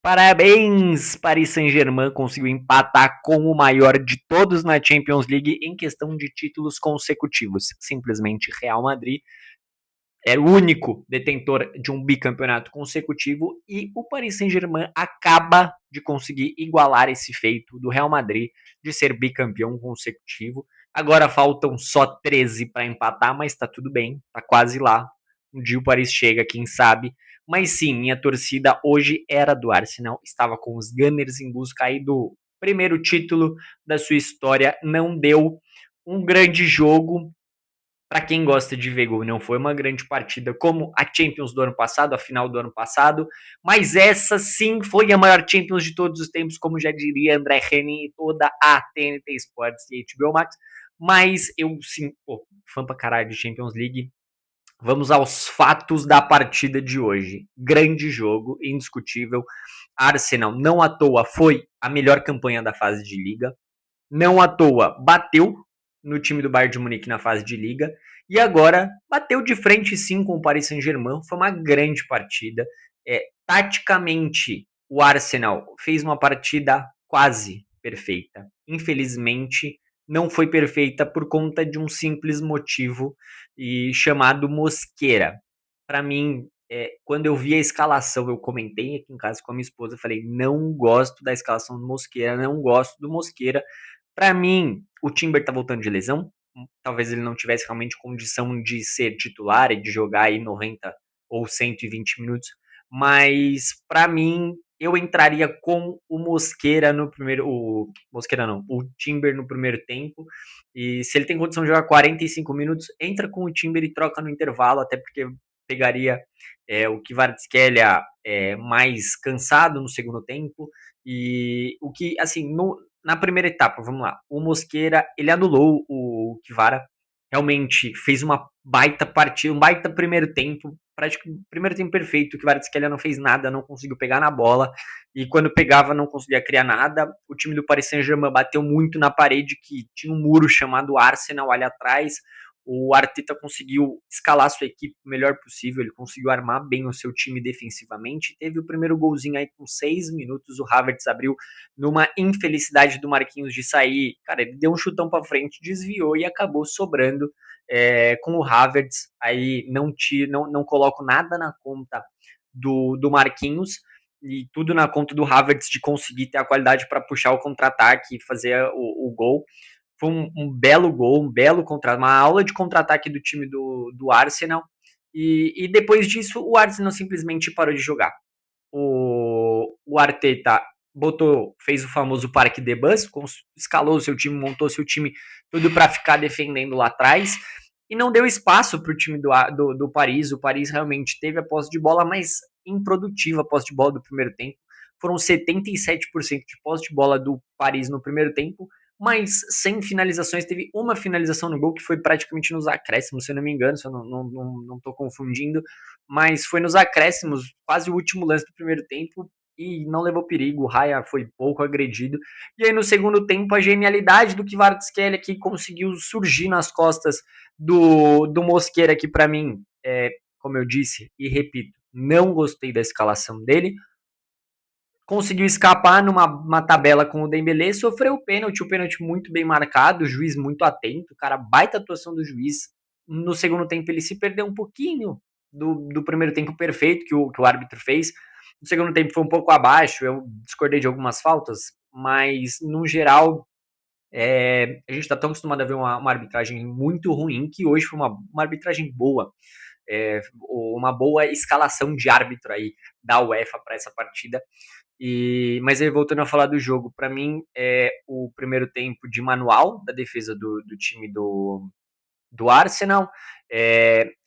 Parabéns, Paris Saint-Germain conseguiu empatar com o maior de todos na Champions League em questão de títulos consecutivos. Simplesmente Real Madrid é o único detentor de um bicampeonato consecutivo e o Paris Saint-Germain acaba de conseguir igualar esse feito do Real Madrid de ser bicampeão consecutivo. Agora faltam só 13 para empatar, mas tá tudo bem, tá quase lá. Um dia o Paris chega, quem sabe. Mas sim, minha torcida hoje era do Arsenal, estava com os Gunners em busca aí do primeiro título da sua história. Não deu um grande jogo, para quem gosta de ver gol, não foi uma grande partida como a Champions do ano passado, a final do ano passado, mas essa sim foi a maior Champions de todos os tempos, como já diria André Henning e toda a TNT Sports e HBO Max. Mas eu sim, fã pra caralho de Champions League. Vamos aos fatos da partida de hoje. Grande jogo, indiscutível. Arsenal, não à toa, foi a melhor campanha da fase de liga. Não à toa, bateu no time do Bayern de Munique na fase de liga e agora bateu de frente sim com o Paris Saint-Germain. Foi uma grande partida. Taticamente, o Arsenal fez uma partida quase perfeita. Infelizmente, não foi perfeita por conta de um simples motivo e chamado Mosquera. Para mim, quando eu vi a escalação, eu comentei aqui em casa com a minha esposa, falei, não gosto da escalação do Mosquera, não gosto do Mosquera. Para mim, o Timber tá voltando de lesão. Talvez ele não tivesse realmente condição de ser titular e de jogar aí 90 ou 120 minutos. Mas para mim, eu entraria com o Mosquera no primeiro. O Mosquera não, o Timber no primeiro tempo. E se ele tem condição de jogar 45 minutos, entra com o Timber e troca no intervalo, até porque pegaria o Kvaratskhelia mais cansado no segundo tempo. E o que, assim, na primeira etapa, vamos lá, o Mosquera, ele anulou o Kvara, realmente fez uma baita partida, um baita primeiro tempo, praticamente primeiro tempo perfeito, o Kvaratskhelia não fez nada, não conseguiu pegar na bola, e quando pegava não conseguia criar nada. O time do Paris Saint-Germain bateu muito na parede, que tinha um muro chamado Arsenal ali atrás. O Arteta conseguiu escalar sua equipe o melhor possível, ele conseguiu armar bem o seu time defensivamente. Teve o primeiro golzinho aí com 6 minutos, o Havertz abriu numa infelicidade do Marquinhos de sair. Cara, ele deu um chutão para frente, desviou e acabou sobrando com o Havertz. Aí não coloco nada na conta do Marquinhos e tudo na conta do Havertz de conseguir ter a qualidade para puxar o contra-ataque e fazer o gol. Foi um belo gol, um belo contra, uma aula de contra-ataque do time do Arsenal. E depois disso, o Arsenal simplesmente parou de jogar. O Arteta fez o famoso parque de bus, escalou o seu time, montou seu time, tudo para ficar defendendo lá atrás. E não deu espaço para o time do Paris. O Paris realmente teve a posse de bola, mas improdutiva a posse de bola do primeiro tempo. Foram 77% de posse de bola do Paris no primeiro tempo, mas sem finalizações. Teve uma finalização no gol que foi praticamente nos acréscimos, se eu não me engano, se eu não tô confundindo, mas foi nos acréscimos, quase o último lance do primeiro tempo, e não levou perigo. O Raya foi pouco agredido. E aí no segundo tempo, a genialidade do Kvaratskhelia, que conseguiu surgir nas costas do Mosquera, que para mim, como eu disse e repito, não gostei da escalação dele. Conseguiu escapar numa tabela com o Dembélé, sofreu o pênalti muito bem marcado, o juiz muito atento, cara, baita atuação do juiz. No segundo tempo ele se perdeu um pouquinho do primeiro tempo perfeito que o árbitro fez. No segundo tempo foi um pouco abaixo, eu discordei de algumas faltas, mas no geral a gente está tão acostumado a ver uma arbitragem muito ruim que hoje foi uma arbitragem boa. Uma boa escalação de árbitro aí da UEFA para essa partida. Mas aí, voltando a falar do jogo, para mim é o primeiro tempo de manual da defesa do time do Arsenal.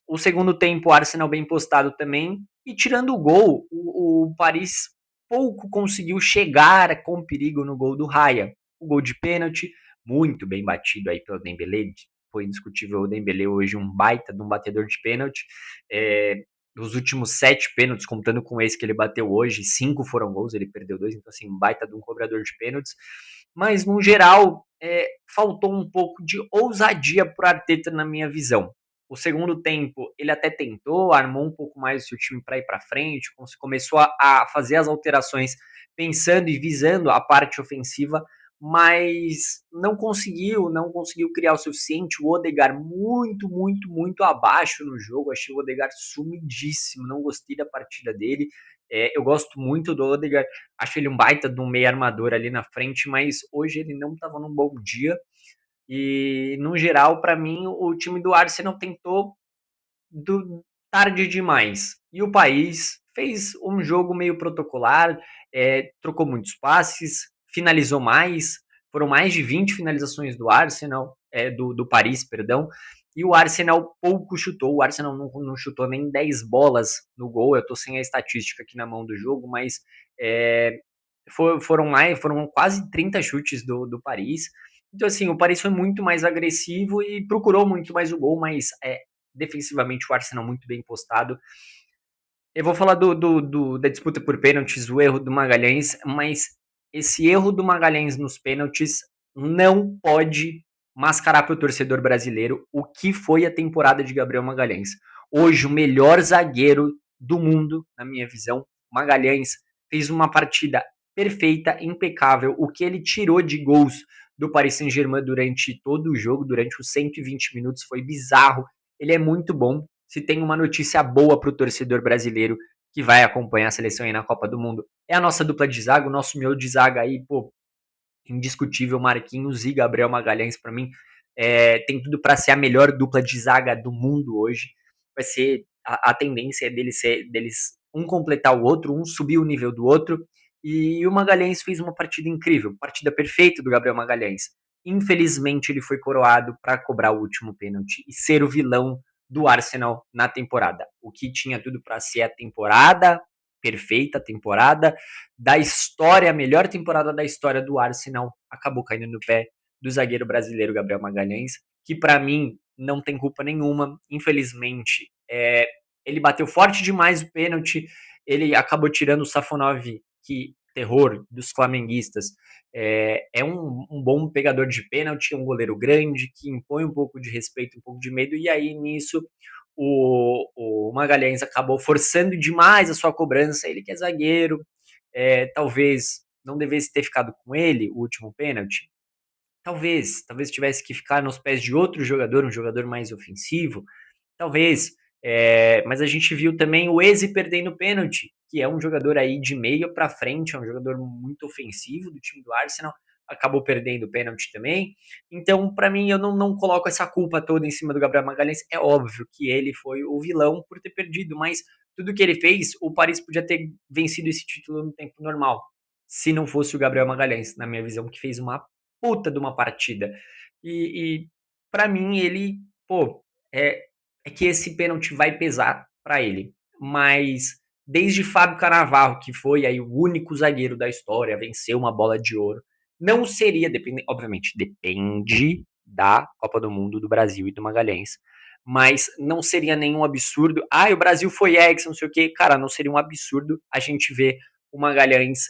O segundo tempo, o Arsenal bem postado também. E tirando o gol, o Paris pouco conseguiu chegar com perigo no gol do Raya. O gol de pênalti, muito bem batido aí pelo Dembélé. Foi indiscutível o Dembélé hoje um baita de um batedor de pênalti. Dos últimos 7 pênaltis, contando com esse que ele bateu hoje, 5 foram gols, ele perdeu 2, então assim, um baita de um cobrador de pênaltis. Mas, no geral, faltou um pouco de ousadia pro Arteta na minha visão. O segundo tempo, ele até tentou, armou um pouco mais o seu time para ir para frente, começou a fazer as alterações pensando e visando a parte ofensiva, mas não conseguiu criar o suficiente. O Odegaard muito, muito, muito abaixo no jogo. Achei o Odegaard sumidíssimo, não gostei da partida dele. Eu gosto muito do Odegaard, acho ele um baita de um meio armador ali na frente, mas hoje ele não estava num bom dia. E, no geral, para mim, o time do Arsenal tentou tarde demais. E o país fez um jogo meio protocolar, trocou muitos passes, finalizou mais, foram mais de 20 finalizações do Arsenal, do Paris, perdão, e o Arsenal pouco chutou, o Arsenal não chutou nem 10 bolas no gol, eu tô sem a estatística aqui na mão do jogo, mas é, foram quase 30 chutes do Paris. Então, assim, o Paris foi muito mais agressivo e procurou muito mais o gol, mas defensivamente o Arsenal muito bem postado. Eu vou falar da disputa por pênaltis, o erro do Magalhães, mas esse erro do Magalhães nos pênaltis não pode mascarar para o torcedor brasileiro o que foi a temporada de Gabriel Magalhães. Hoje, o melhor zagueiro do mundo, na minha visão, Magalhães fez uma partida perfeita, impecável. O que ele tirou de gols do Paris Saint-Germain durante todo o jogo, durante os 120 minutos, foi bizarro. Ele é muito bom. Se tem uma notícia boa para o torcedor brasileiro que vai acompanhar a seleção aí na Copa do Mundo, é a nossa dupla de zaga, o nosso miolo de zaga aí, pô, indiscutível, Marquinhos e Gabriel Magalhães, para mim, tem tudo para ser a melhor dupla de zaga do mundo hoje. Vai ser a tendência é deles um completar o outro, um subir o nível do outro. E o Magalhães fez uma partida incrível, partida perfeita do Gabriel Magalhães. Infelizmente, ele foi coroado para cobrar o último pênalti e ser o vilão do Arsenal na temporada. O que tinha tudo para ser a temporada perfeita, a temporada da história, a melhor temporada da história do Arsenal, acabou caindo no pé do zagueiro brasileiro Gabriel Magalhães, que para mim não tem culpa nenhuma, infelizmente. Ele bateu forte demais o pênalti, ele acabou tirando o Safonov, que terror dos flamenguistas. É um bom pegador de pênalti, um goleiro grande, que impõe um pouco de respeito, um pouco de medo, e aí nisso o Magalhães acabou forçando demais a sua cobrança, ele que é zagueiro, talvez não devesse ter ficado com ele o último pênalti. Talvez tivesse que ficar nos pés de outro jogador, um jogador mais ofensivo. Talvez. Mas a gente viu também o Eze perdendo pênalti, que é um jogador aí de meio para frente, é um jogador muito ofensivo do time do Arsenal, acabou perdendo o pênalti também. Então, para mim, eu não coloco essa culpa toda em cima do Gabriel Magalhães. É óbvio que ele foi o vilão por ter perdido, mas tudo que ele fez, o Paris podia ter vencido esse título no tempo normal, se não fosse o Gabriel Magalhães, na minha visão, que fez uma puta de uma partida. E para mim, ele, pô, é, é que esse pênalti vai pesar para ele. Mas desde Fábio Cannavaro, que foi aí o único zagueiro da história a vencer uma bola de ouro, não seria, obviamente, depende da Copa do Mundo do Brasil e do Magalhães, mas não seria nenhum absurdo. O Brasil foi ex, não sei o que. Cara, não seria um absurdo a gente ver o Magalhães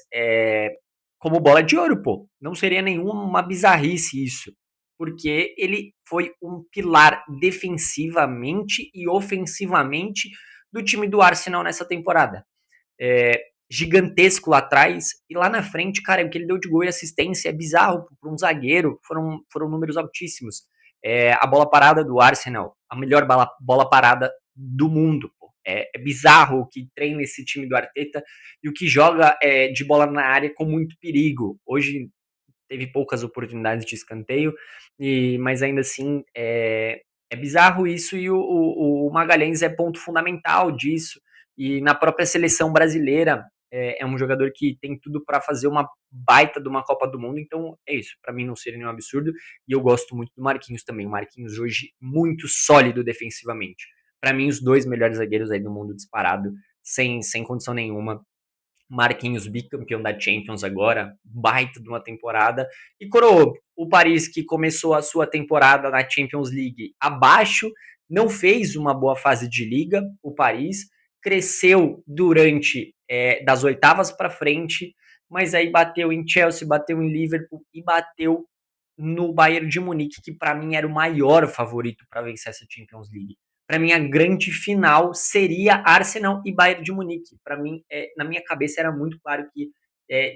como bola de ouro, pô. Não seria nenhuma bizarrice isso, porque ele foi um pilar defensivamente e ofensivamente do time do Arsenal nessa temporada. Gigantesco lá atrás, e lá na frente, cara, o que ele deu de gol e assistência é bizarro para um zagueiro, foram números altíssimos. A bola parada do Arsenal, a melhor bola parada do mundo. Pô. É bizarro o que treina esse time do Arteta e o que joga de bola na área com muito perigo. Hoje teve poucas oportunidades de escanteio, mas ainda assim é bizarro isso, e o Magalhães é ponto fundamental disso. E na própria seleção brasileira é um jogador que tem tudo para fazer uma baita de uma Copa do Mundo, então é isso, para mim não seria nenhum absurdo, e eu gosto muito do Marquinhos também. O Marquinhos hoje muito sólido defensivamente. Para mim, os dois melhores zagueiros aí do mundo disparado, sem condição nenhuma. Marquinhos bicampeão da Champions agora, baita de uma temporada, e coroou o Paris, que começou a sua temporada na Champions League abaixo, não fez uma boa fase de liga, o Paris cresceu durante das oitavas para frente, mas aí bateu em Chelsea, bateu em Liverpool e bateu no Bayern de Munique, que para mim era o maior favorito para vencer essa Champions League. Para mim a grande final seria Arsenal e Bayern de Munique. Para mim, na minha cabeça era muito claro que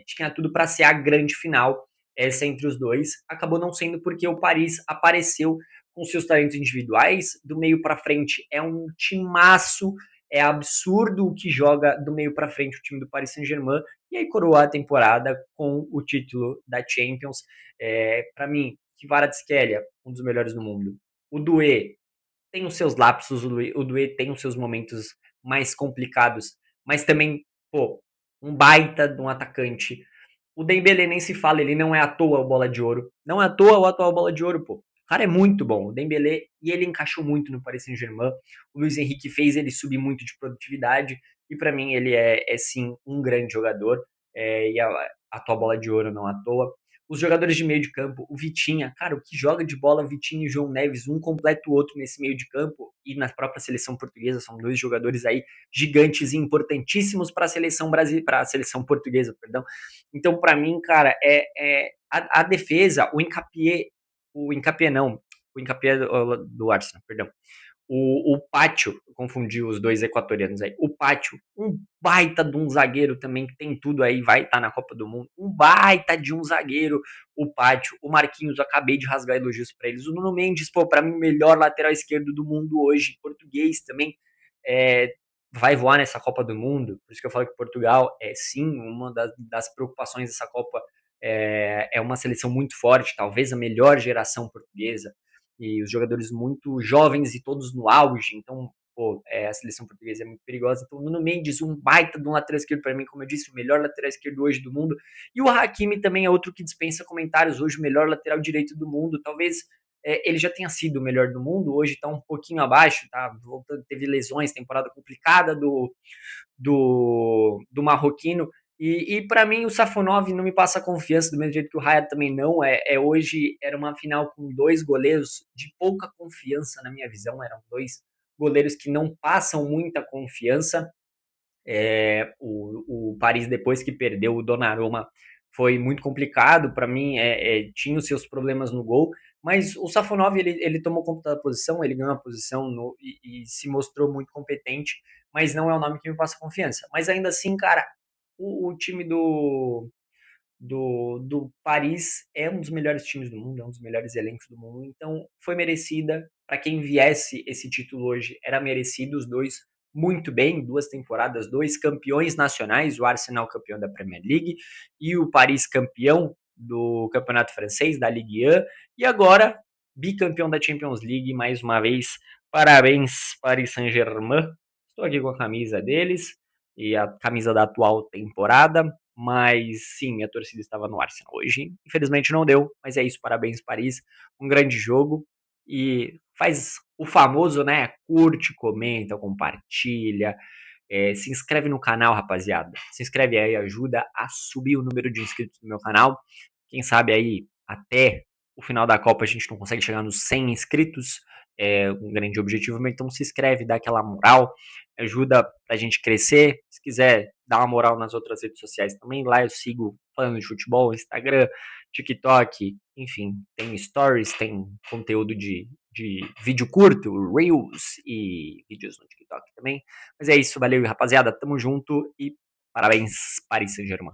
tinha tudo para ser a grande final, essa entre os dois. Acabou não sendo porque o Paris apareceu com seus talentos individuais, do meio para frente é um timaço, é absurdo o que joga do meio para frente o time do Paris Saint-Germain, e aí coroou a temporada com o título da Champions. Para mim, Kvaratskhelia, um dos melhores do mundo. O Doué tem os seus lapsos, o Doué tem os seus momentos mais complicados, mas também, pô, um baita de um atacante. O Dembélé nem se fala, ele não é à toa o bola de ouro. Não é à toa o atual bola de ouro, pô. O cara é muito bom, o Dembélé, e ele encaixou muito no Paris Saint-Germain. O Luiz Henrique fez ele subir muito de produtividade, e para mim ele é sim um grande jogador, e a atual bola de ouro não à toa. Os jogadores de meio de campo, o Vitinha, cara, o que joga de bola, o Vitinho e o João Neves, um completa o outro nesse meio de campo, e na própria seleção portuguesa, são dois jogadores aí gigantes e importantíssimos para a seleção brasileira, para a seleção portuguesa, perdão. Então, para mim, cara, a defesa, o Encapié do Arsenal, perdão. O Pátio, eu confundi os dois equatorianos aí. O Pátio, um baita de um zagueiro também, que tem tudo aí, vai estar na Copa do Mundo. Um baita de um zagueiro, o Pátio. O Marquinhos, eu acabei de rasgar elogios para eles. O Nuno Mendes, pô, para mim, o melhor lateral esquerdo do mundo hoje. Português também. É, vai voar nessa Copa do Mundo. Por isso que eu falo que Portugal é sim uma das preocupações dessa Copa. É uma seleção muito forte, talvez a melhor geração portuguesa, e os jogadores muito jovens e todos no auge. Então, pô, a seleção portuguesa é muito perigosa. Então, o Nuno Mendes, um baita de um lateral esquerdo para mim, como eu disse, o melhor lateral esquerdo hoje do mundo. E o Hakimi também é outro que dispensa comentários hoje, o melhor lateral direito do mundo. Talvez ele já tenha sido o melhor do mundo, hoje está um pouquinho abaixo, tá voltando, teve lesões, temporada complicada do marroquino. E para mim o Safonov não me passa confiança do mesmo jeito que o Raya também não. Hoje era uma final com dois goleiros de pouca confiança na minha visão. Eram dois goleiros que não passam muita confiança. O Paris, depois que perdeu o Donnarumma, foi muito complicado para mim. Tinha os seus problemas no gol, mas o Safonov ele tomou conta da posição, ele ganhou a posição e se mostrou muito competente, mas não é o nome que me passa confiança. Mas ainda assim, cara, o time do Paris é um dos melhores times do mundo, é um dos melhores elencos do mundo, então foi merecida. Para quem viesse esse título hoje, era merecido, os dois muito bem, 2 temporadas, 2 campeões nacionais, o Arsenal campeão da Premier League e o Paris campeão do Campeonato Francês, da Ligue 1, e agora bicampeão da Champions League mais uma vez. Parabéns, Paris Saint-Germain. Estou aqui com a camisa deles e a camisa da atual temporada. Mas sim, minha torcida estava no Arsenal hoje. Infelizmente não deu, mas é isso. Parabéns, Paris. Um grande jogo. E faz o famoso, né? Curte, comenta, compartilha. Se inscreve no canal, rapaziada. Se inscreve aí, ajuda a subir o número de inscritos no meu canal. Quem sabe aí até o final da Copa a gente não consegue chegar nos 100 inscritos. É um grande objetivo, então se inscreve, dá aquela moral, ajuda pra gente crescer. Se quiser dar uma moral nas outras redes sociais também, lá eu sigo falando de futebol, Instagram, TikTok, enfim, tem stories, tem conteúdo de vídeo curto, Reels e vídeos no TikTok também. Mas é isso, valeu, rapaziada, tamo junto e parabéns, Paris Saint-Germain.